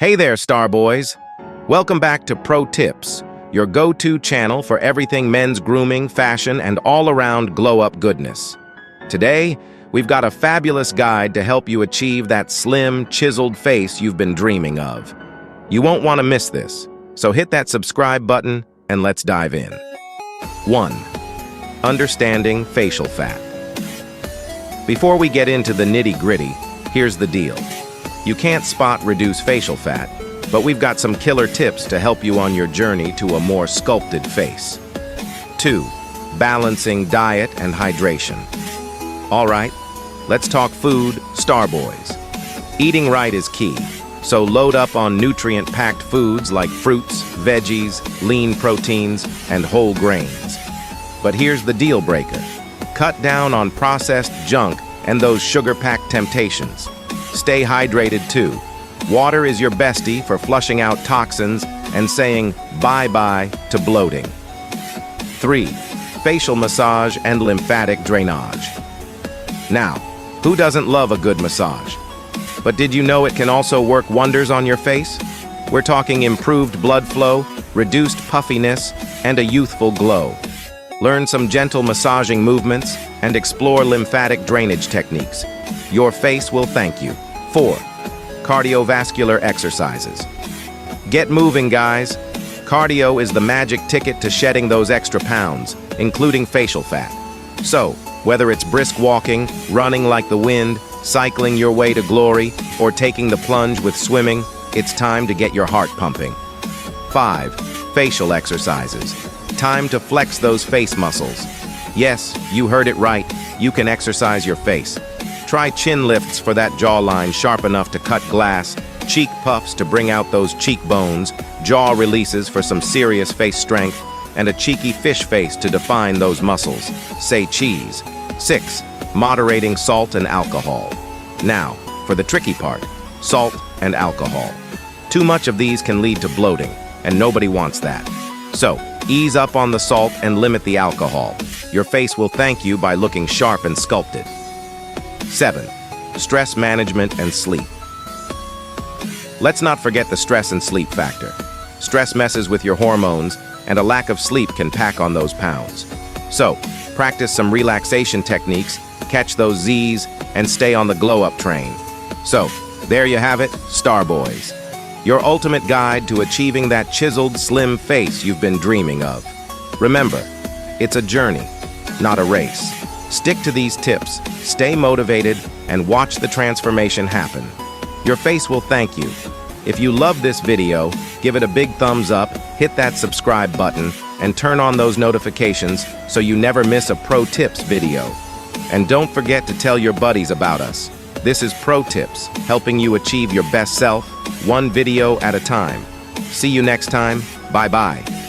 Hey there, Star Boys! Welcome back to Pro Tips, your go-to channel for everything men's grooming, fashion, and all-around glow-up goodness. Today, we've got a fabulous guide to help you achieve that slim, chiseled face you've been dreaming of. You won't want to miss this, so hit that subscribe button and let's dive in. 1. Understanding facial fat. Before we get into the nitty-gritty, here's the deal. You can't spot reduce facial fat, but we've got some killer tips to help you on your journey to a more sculpted face. 2. Balancing diet and hydration. All right, let's talk food, Star Boys. Eating right is key, so load up on nutrient-packed foods like fruits, veggies, lean proteins, and whole grains. But here's the deal breaker. Cut down on processed junk and those sugar-packed temptations. Stay hydrated too. Water is your bestie for flushing out toxins and saying bye-bye to bloating. 3. Facial massage and lymphatic drainage. Now, who doesn't love a good massage? But did you know it can also work wonders on your face? We're talking improved blood flow, reduced puffiness, and a youthful glow. Learn some gentle massaging movements and explore lymphatic drainage techniques. Your face will thank you. 4. Cardiovascular exercises. Get moving, guys. Cardio is the magic ticket to shedding those extra pounds, including facial fat. So, whether it's brisk walking, running like the wind, cycling your way to glory, or taking the plunge with swimming, it's time to get your heart pumping. 5. Facial exercises. Time to flex those face muscles. Yes, you heard it right. You can exercise your face. Try chin lifts for that jawline sharp enough to cut glass, cheek puffs to bring out those cheekbones, jaw releases for some serious face strength, and a cheeky fish face to define those muscles. Say cheese. 6. Moderating salt and alcohol. Now, for the tricky part, salt and alcohol. Too much of these can lead to bloating, and nobody wants that. So, ease up on the salt and limit the alcohol. Your face will thank you by looking sharp and sculpted. 7. Stress management and sleep. Let's not forget the stress and sleep factor. Stress messes with your hormones, and a lack of sleep can pack on those pounds. So, practice some relaxation techniques, catch those Z's, and stay on the glow-up train. So, there you have it, Star Boys. Your ultimate guide to achieving that chiseled, slim face you've been dreaming of. Remember, it's a journey, not a race. Stick to these tips, stay motivated, and watch the transformation happen. Your face will thank you. If you love this video, give it a big thumbs up, hit that subscribe button, and turn on those notifications so you never miss a Pro Tips video. And don't forget to tell your buddies about us. This is Pro Tips, helping you achieve your best self, one video at a time. See you next time. Bye-bye.